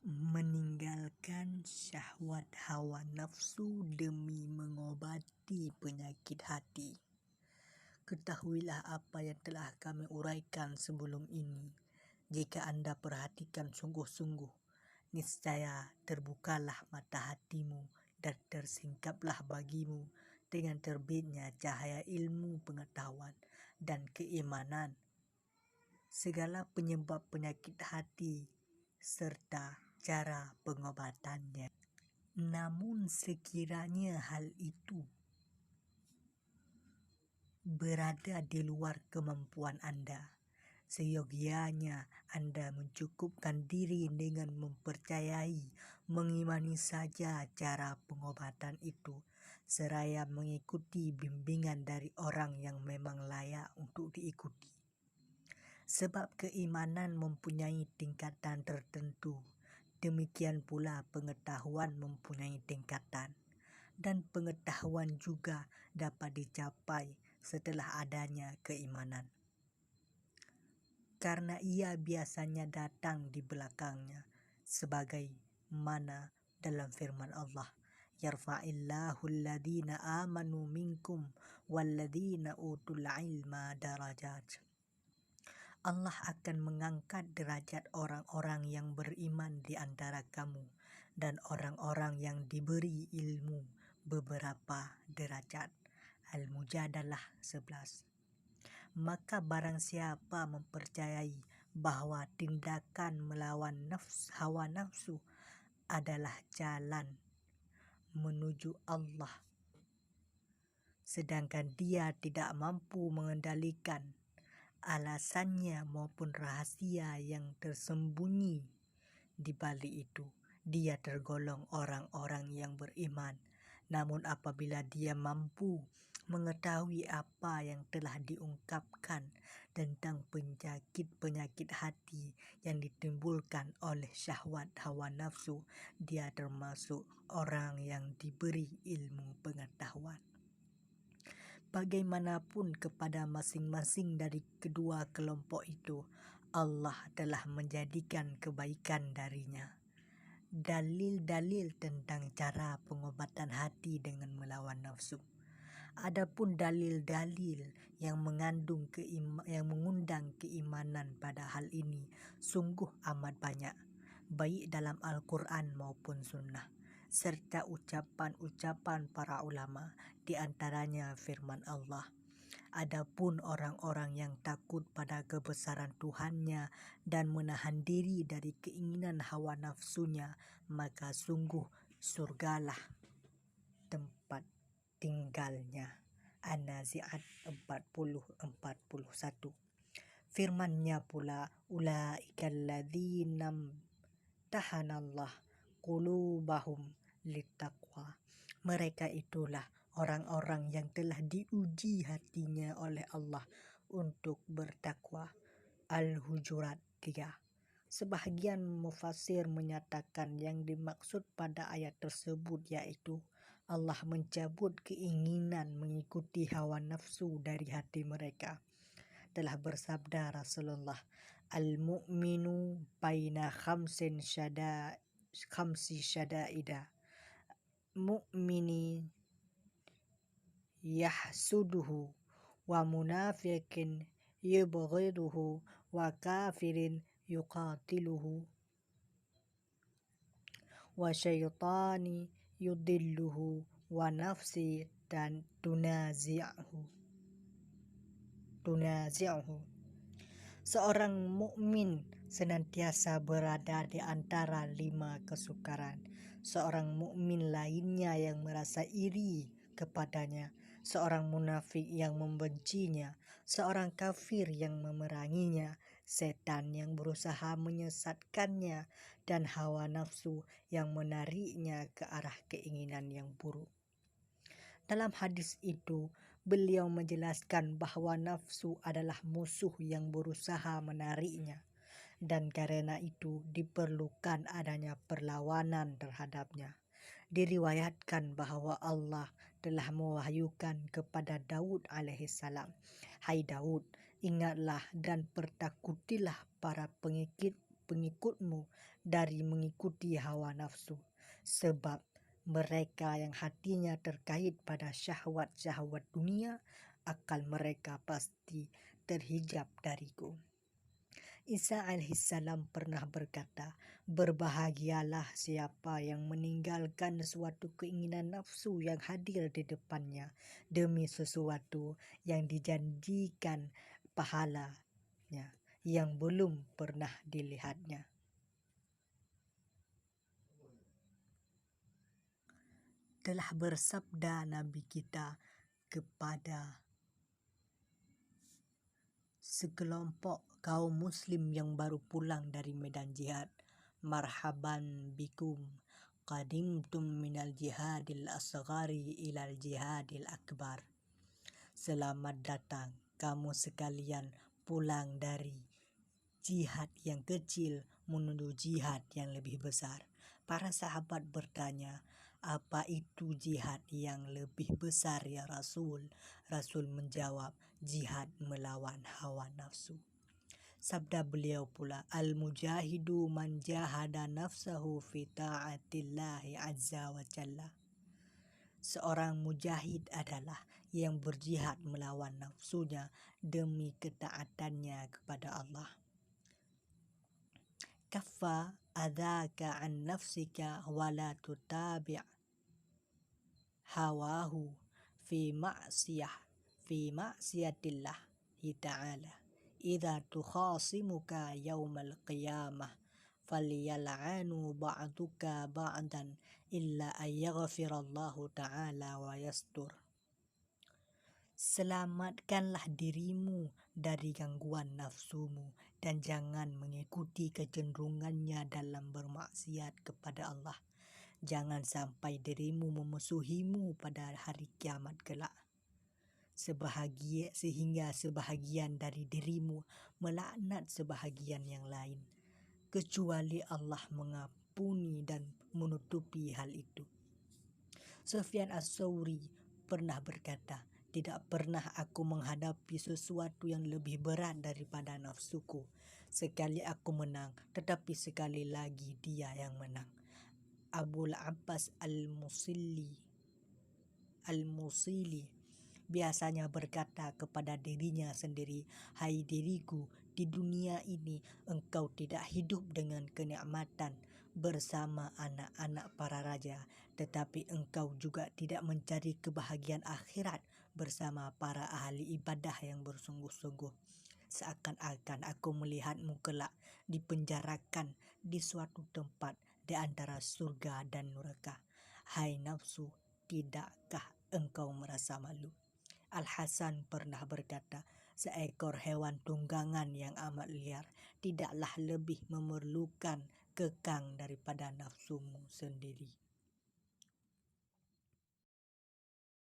Meninggalkan syahwat hawa nafsu demi mengobati penyakit hati. Ketahuilah apa yang telah kami uraikan sebelum ini. Jika Anda perhatikan sungguh-sungguh, niscaya terbukalah mata hatimu dan tersingkaplah bagimu dengan terbitnya cahaya ilmu pengetahuan dan keimanan. Segala penyebab penyakit hati serta cara pengobatannya. Namun sekiranya hal itu berada di luar kemampuan Anda, seyogianya Anda mencukupkan diri dengan mempercayai, mengimani saja cara pengobatan itu, seraya mengikuti bimbingan dari orang yang memang layak untuk diikuti. Sebab keimanan mempunyai tingkatan tertentu, demikian pula pengetahuan mempunyai tingkatan, dan pengetahuan juga dapat dicapai setelah adanya keimanan. Karena ia biasanya datang di belakangnya, sebagaimana dalam firman Allah, yarfa'illahu alladhina amanu minkum walladhina utul ilma darajat. Allah akan mengangkat derajat orang-orang yang beriman di antara kamu dan orang-orang yang diberi ilmu beberapa derajat. Al-Mujadalah 11. Maka barang siapa mempercayai bahwa tindakan melawan hawa nafsu adalah jalan menuju Allah, sedangkan dia tidak mampu mengendalikan alasannya maupun rahasia yang tersembunyi di balik itu, dia tergolong orang-orang yang beriman. Namun apabila dia mampu mengetahui apa yang telah diungkapkan tentang penyakit-penyakit hati yang ditimbulkan oleh syahwat hawa nafsu, dia termasuk orang yang diberi ilmu pengetahuan. Bagaimanapun kepada masing-masing dari kedua kelompok itu, Allah telah menjadikan kebaikan darinya. Dalil-dalil tentang cara pengobatan hati dengan melawan nafsu. Adapun dalil-dalil yang mengundang keimanan pada hal ini sungguh amat banyak, baik dalam Al-Quran maupun Sunnah, serta ucapan-ucapan para ulama, di antaranya firman Allah. Adapun orang-orang yang takut pada kebesaran Tuhannya dan menahan diri dari keinginan hawa nafsunya, maka sungguh surgalah tempat tinggalnya. An-Nazi'at 40-41. Firman-Nya pula, ulaikal ladzina tahanallah qulubahum littaqwa. Mereka itulah orang-orang yang telah diuji hatinya oleh Allah untuk bertakwa. Al-Hujurat 3. Sebahagian mufassir menyatakan yang dimaksud pada ayat tersebut yaitu Allah mencabut keinginan mengikuti hawa nafsu dari hati mereka. Telah bersabda Rasulullah, al-mu'minu baina khamsi syada'ida, mu'mini yahsuduhu, wa munafiqin yubghiduhu, wa kafirin yuqatiluhu, wa syaitani yudilluhu, wa nafsi dan tunazi'uhu. Seorang mukmin senantiasa berada di antara 5 kesukaran. Seorang mukmin lainnya yang merasa iri kepadanya, seorang munafik yang membencinya, seorang kafir yang memeranginya, setan yang berusaha menyesatkannya, dan hawa nafsu yang menariknya ke arah keinginan yang buruk. Dalam hadis itu, beliau menjelaskan bahwa nafsu adalah musuh yang berusaha menariknya, dan karena itu diperlukan adanya perlawanan terhadapnya. Diriwayatkan bahwa Allah telah mewahyukan kepada Daud alaihissalam, "Hai Daud, ingatlah dan pertakutilah para pengikutmu dari mengikuti hawa nafsu, sebab mereka yang hatinya terkait pada syahwat-syahwat dunia, akal mereka pasti terhijab dariku. Isa alaihissalam pernah berkata, berbahagialah siapa yang meninggalkan suatu keinginan nafsu yang hadir di depannya demi sesuatu yang dijanjikan pahalanya yang belum pernah dilihatnya. Telah bersabda Nabi kita kepada sekelompok kaum muslim yang baru pulang dari medan jihad, marhaban bikum qadimtum minal jihadil asghari ilal jihadil akbar. Selamat datang kamu sekalian pulang dari jihad yang kecil menuju jihad yang lebih besar. Para sahabat bertanya, apa itu jihad yang lebih besar ya Rasul? Rasul menjawab, jihad melawan hawa nafsu. Sabda beliau pula, al-mujahidu man jahada nafsahu fi ta'atillahi azza wa jalla. Seorang mujahid adalah yang berjihad melawan nafsunya demi ketaatannya kepada Allah. Kaffa adaka an nafsika wa la tutabi' hawahu fi ma'siyatillah ta'ala. Idza tukhasimuka yaumal qiyamah falyal'anu ba'duka ba'dan illa ayyaghfirallahu ta'ala wa yastur. Selamatkanlah dirimu dari gangguan nafsumu dan jangan mengikuti kecenderungannya dalam bermaksiat kepada Allah. Jangan sampai dirimu memusuhimu pada hari kiamat kelak. Sehingga sebahagian dari dirimu melaknat sebahagian yang lain, kecuali Allah mengampuni dan menutupi hal itu. Sufyan Ats-Tsauri pernah berkata, tidak pernah aku menghadapi sesuatu yang lebih berat daripada nafsuku. Sekali aku menang, tetapi sekali lagi dia yang menang. Abul Abbas Al-Musili biasanya berkata kepada dirinya sendiri, hai diriku, di dunia ini engkau tidak hidup dengan kenikmatan bersama anak-anak para raja, tetapi engkau juga tidak mencari kebahagiaan akhirat bersama para ahli ibadah yang bersungguh-sungguh. Seakan-akan aku melihatmu kelak dipenjarakan di suatu tempat di antara surga dan neraka. Hai nafsu, tidakkah engkau merasa malu? Al-Hasan pernah berkata, seekor hewan tunggangan yang amat liar tidaklah lebih memerlukan kekang daripada nafsumu sendiri.